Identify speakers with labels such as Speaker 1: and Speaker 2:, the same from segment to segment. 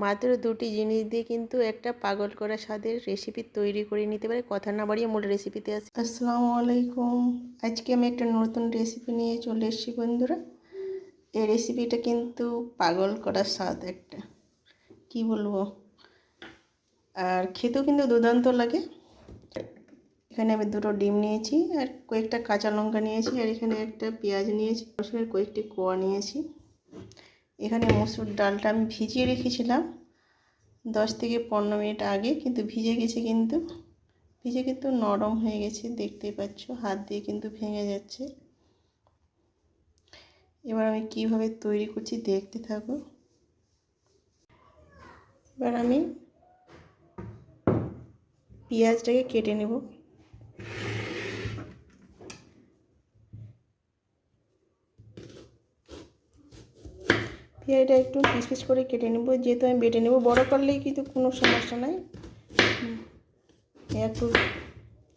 Speaker 1: মাত্র দুটি জিনিস দিয়ে কিন্তু একটা পাগল করা স্বাদের রেসিপি তৈরি করে নিতে পারে। কথা না বাড়িয়ে মূল রেসিপিতে আসি। আসসালামু আলাইকুম। আজকে আমি একটা নতুন রেসিপি নিয়ে চলে এসেছি বন্ধুরা। এই রেসিপিটা কিন্তু পাগল করা স্বাদ একটা, কি বলবো, আর খেতেও কিন্তু দুর্দান্ত লাগে। এখানে আমি দুটো ডিম নিয়েছি আর কয়েকটা কাঁচা লঙ্কা নিয়েছি, আর এখানে একটা পেঁয়াজ নিয়েছি, রসুনের কয়েকটি কোয়া নিয়েছি। এখানে মসুর ডালটা আমি ভিজিয়ে রেখেছিলাম 10 থেকে 15 মিনিট আগে, কিন্তু ভিজে কিন্তু নরম হয়ে গেছে, দেখতেই পাচ্ছ, হাত দিয়ে কিন্তু ভেঙে যাচ্ছে। এবার আমি কিভাবে তৈরি করছি দেখতে থাকো। এবার আমি পেঁয়াজটাকে কেটে নেব। পেঁয়াজটা একটু পিস পিস করে কেটে নেব, যেহেতু আমি বেটে নেব। বড় করলেই কিন্তু কোনো সমস্যা নাই। একটু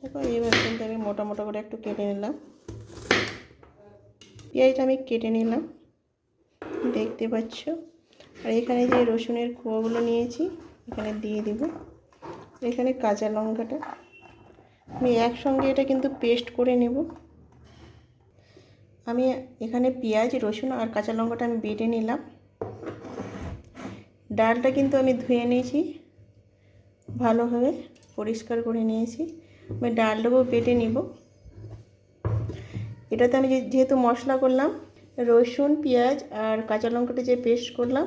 Speaker 1: দেখো, এবার কিন্তু আমি মোটা মোটা করে একটু কেটে নিলাম। পেঁয়াজটা আমি কেটে নিলাম, দেখতে পাচ্ছ। আর এখানে যে রসুনের কোয়াগুলো নিয়েছি এখানে দিয়ে দিব। এখানে কাঁচা লঙ্কাটা আমি একসঙ্গে এটা কিন্তু পেস্ট করে নেব। আমি এখানে পেঁয়াজ, রসুন আর কাঁচা লঙ্কাটা আমি বেটে নিলাম। ডালটা কিন্তু আমি ধুয়ে নিয়েছি, ভালোভাবে পরিষ্কার করে নিয়েছি। আমি ডালটাকেও বেটে নিব। এটাতে আমি যেহেতু মশলা করলাম, রসুন, পেঁয়াজ আর কাঁচা লঙ্কাটা যে পেস্ট করলাম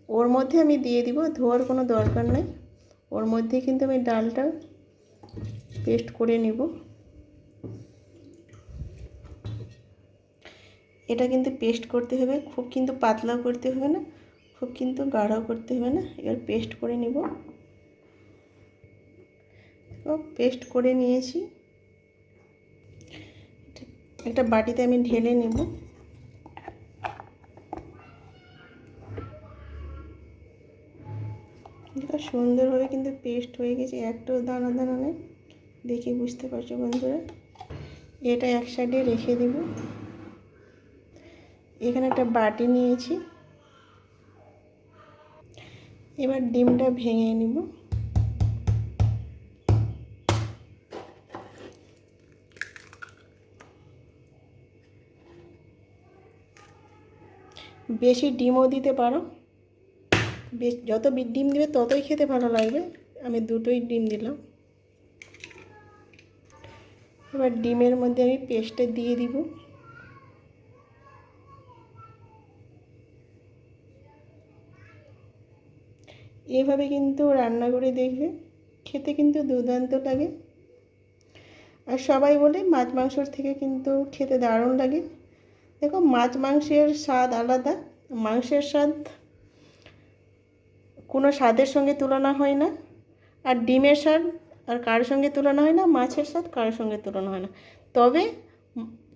Speaker 1: ওর মধ্যে আমি দিয়ে দিব, ধোয়ার কোনো দরকার নেই। ওর মধ্যেই কিন্তু আমি ডালটা পেস্ট করে নিব। এটা কিন্তু পেস্ট করতে হবে, খুব কিন্তু পাতলাও করতে হবে না, খুব কিন্তু গাঢ়ও করতে হবে না। এবার পেস্ট করে নিব। পেস্ট করে নিয়েছি, একটা বাটিতে আমি ঢেলে নেব। এটা সুন্দরভাবে কিন্তু পেস্ট হয়ে গেছে, একটাও দানা দানা নেই, দেখে বুঝতে পারছো বন্ধুরা। এটা এক সাইডে রেখে দেব। এখানে একটা বাটি নিয়েছি, এবার ডিমটা ভেঙে নিব। বেশি ডিমও দিতে পারো, যত ডিম দিবে ততই খেতে ভালো লাগবে। আমি দুটোই ডিম দিলাম। এবার ডিমের মধ্যে আমি পেস্টটা দিয়ে দিব। এভাবে কিন্তু রান্না করে দেখবে, খেতে কিন্তু দুর্দান্ত লাগে। আর সবাই বলে মাছ মাংসর থেকে কিন্তু খেতে দারুণ লাগে। দেখো, মাছ মাংসের স্বাদ আলাদা, মাংসের স্বাদ কোনো স্বাদের সঙ্গে তুলনা হয় না। আর ডিমের স্বাদ আর কারোর সঙ্গে তুলনা হয় না, মাছের স্বাদ কারোর সঙ্গে তুলনা হয় না। তবে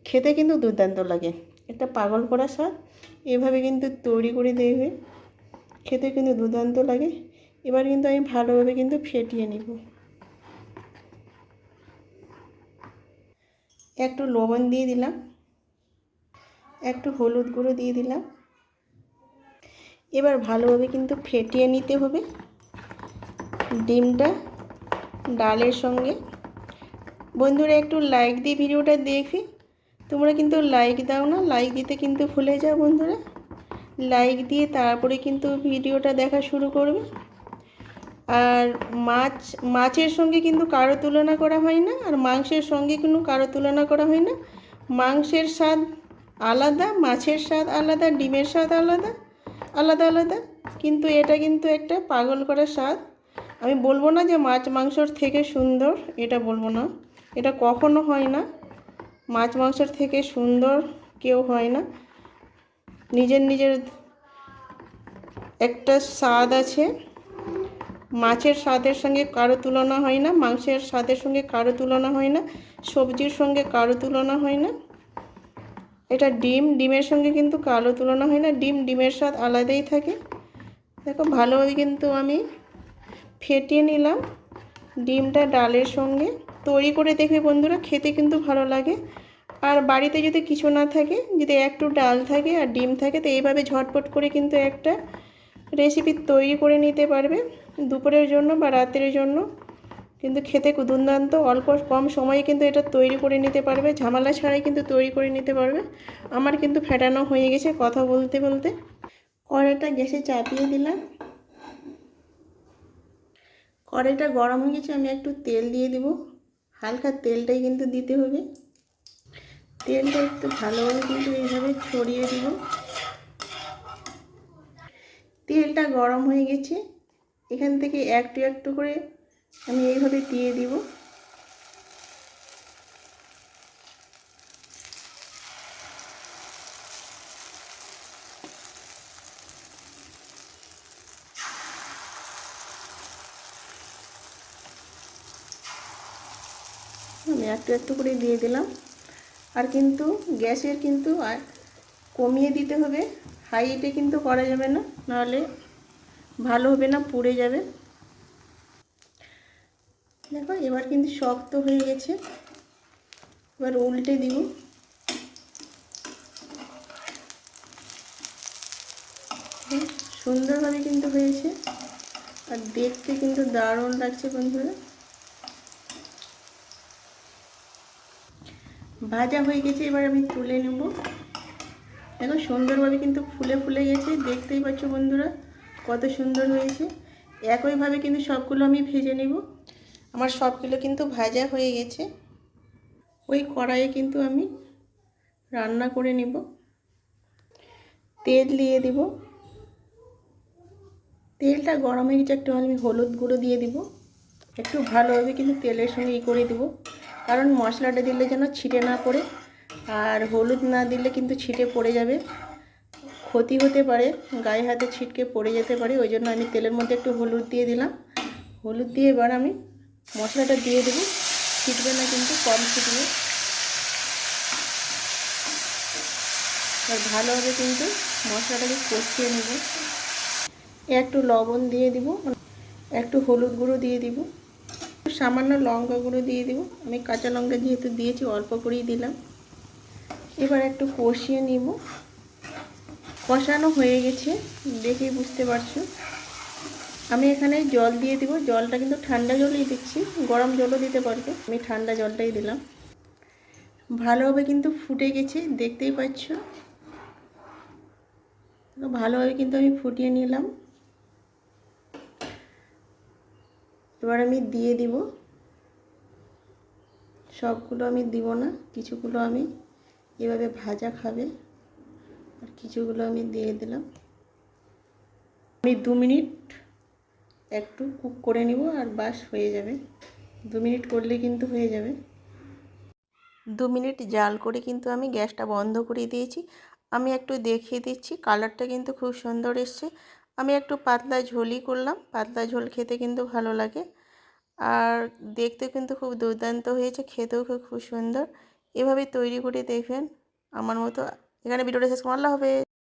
Speaker 1: খেতে কিন্তু দুর্দান্ত লাগে, একটা পাগল করা স্বাদ। এভাবে কিন্তু তৈরি করে দেখবে, খেতে কিন্তু দুর্দান্ত লাগে। এবার কিন্তু আমি ভালোভাবে কিন্তু ফেটিয়ে নিব। একটু লবণ দিয়ে দিলাম, একটু হলুদ গুঁড়ো দিয়ে দিলাম। এবার ভালোভাবে কিন্তু ফেটিয়ে নিতে হবে ডিমটা ডালের সঙ্গে। বন্ধুরা, একটু লাইক দিয়ে ভিডিওটা দেখি। তোমরা কিন্তু লাইক দাও না, লাইক দিতে কিন্তু ভুলে যাও বন্ধুরা। লাইক দিয়ে তারপরে কিন্তু ভিডিওটা দেখা শুরু করবে। আর মাছের সঙ্গে কিন্তু কারো তুলনা করা হয় না, আর মাংসের সঙ্গে কিন্তু কারো তুলনা করা হয় না। মাংসের স্বাদ আলাদা, মাছের স্বাদ আলাদা, ডিমের স্বাদ আলাদা, আলাদা আলাদা। কিন্তু এটা কিন্তু একটা পাগল করা স্বাদ। আমি বলবো না যে মাছ মাংসর থেকে সুন্দর, এটা বলবো না, এটা কখনো হয় না। মাছ মাংসের থেকে সুন্দর কেউ হয় না। নিজের নিজের একটা স্বাদ আছে। মাছের স্বাদের সঙ্গে কারো তুলনা হয় না, মাংসের স্বাদের সঙ্গে কারো তুলনা হয় না, সবজির সঙ্গে কারো তুলনা হয় না। এটা ডিমের সঙ্গে কিন্তু কারো তুলনা হয় না। ডিমের স্বাদ আলাদাই থাকে। দেখো, ভালোভাবে কিন্তু আমি ফেটিয়ে নিলাম ডিমটা ডালের সঙ্গে। তৈরি করে দেখবে বন্ধুরা, খেতে কিন্তু ভালো লাগে। আর বাড়িতে যদি কিছু না থাকে, যদি একটু ডাল থাকে আর ডিম থাকে, তো এইভাবে ঝটপট করে কিন্তু একটা রেসিপি তৈরি করে নিতে পারবে দুপুরের জন্য বা রাতের জন্য, কিন্তু খেতে দুর্দান্ত। অল্প কম সময়ে কিন্তু এটা তৈরি করে নিতে পারবে, ঝামেলা ছাড়াই কিন্তু তৈরি করে নিতে পারবে। আমার কিন্তু ফেটানো হয়ে গেছে কথা বলতে বলতে। কড়াইটা গ্যাসে চাপিয়ে দিলাম, কড়াইটা গরম হয়ে গেছে। আমি একটু তেল দিয়ে দেব, হালকা তেলটাই কিন্তু দিতে হবে। তেলটা একটু ভালোভাবে কিন্তু এইভাবে ছড়িয়ে দিব। তেলটা গরম হয়ে গেছে, এখান থেকে একটু একটু করে আমি এইভাবে দিয়ে দিব। আমি একটু একটু করে দিয়ে দিলাম। আর কিন্তু গ্যাসের কিন্তু কমিয়ে দিতে হবে, হাইটে কিন্তু করা যাবে না, নাহলে ভালো হবে না, পুড়ে যাবে। দেখো এবার কিন্তু শক্ত হয়ে গেছে, এবার উল্টে দিব। সুন্দরভাবে কিন্তু হয়েছে, আর দেখতে কিন্তু দারুণ লাগছে বন্ধুরা। ভাজা হয়ে গেছে, এবার আমি তুলে নেব। দেখো সুন্দরভাবে কিন্তু ফুলে ফুলে গেছে, দেখতেই পাচ্ছ বন্ধুরা কত সুন্দর হয়েছে। একইভাবে কিন্তু সবগুলো আমি ভেজে নেব। আমার সবগুলো কিন্তু ভাজা হয়ে গেছে। ওই কড়াইয়ে কিন্তু আমি রান্না করে নেব। তেল দিয়ে দিব, তেলটা গরম হয়ে গেছে, একটু আমি হলুদ গুঁড়ো দিয়ে দিব। একটু ভালোভাবে কিন্তু তেলের সঙ্গে করে দিব, কারণ মশলাটা দিলে যেন ছিটে না পড়ে। আর হলুদ না দিলে কিন্তু ছিটে পড়ে যাবে, ক্ষতি হতে পারে, গায়ে হাতে ছিটকে পড়ে যেতে পারে। ওই জন্য আমি তেলের মধ্যে একটু হলুদ দিয়ে দিলাম। হলুদ দিয়ে এবার আমি মশলাটা দিয়ে দেবো, ছিটবে না কিন্তু, কম ছিটবে। আর ভালোভাবে কিন্তু মশলাটাকে কষিয়ে নেব। একটু লবণ দিয়ে দিব, একটু হলুদ গুঁড়ো দিয়ে দিব, সামান্য লঙ্কা গুঁড়ো দিয়ে দিব। আমি কাঁচা লঙ্কা যেহেতু দিয়েছি অল্প করেই দিলাম। এবার একটু কষিয়ে নিব। কষানো হয়ে গেছে, দেখেই বুঝতে পারছো। আমি এখানে জল দিয়ে দিব, জলটা কিন্তু ঠান্ডা জলই দিচ্ছি, গরম জলও দিতে পারবে, আমি ঠান্ডা জলটাই দিলাম। ভালোভাবে কিন্তু ফুটে গেছে, দেখতেই পাচ্ছ। ভালোভাবে কিন্তু আমি ফুটিয়ে নিলাম। এবার আমি দিয়ে দিব, সবগুলো আমি দিব না, কিছুগুলো আমি এভাবে ভাজা খাবে, আর কিছুগুলো আমি দিয়ে দিলাম। আমি 2 মিনিট একটু কুক করে নিব, আর বাস হয়ে যাবে। 2 মিনিট করলে কিন্তু হয়ে যাবে। 2 মিনিট জাল করে কিন্তু আমি গ্যাসটা বন্ধ করে দিয়েছি। আমি একটু দেখিয়ে দিচ্ছি, কালারটা কিন্তু খুব সুন্দর এসছে। আমি একটু পাতলা ঝোলই করলাম, পাতলা ঝোল খেতে কিন্তু ভালো লাগে, আর দেখতে কিন্তু খুব দুর্দান্ত হয়েছে, খেতেও খুব সুন্দর। এভাবে তৈরি করে দেখবেন আমার মতো। এখানে ভিডিওটা শেষ করলাম, আল্লাহ হাফেজ।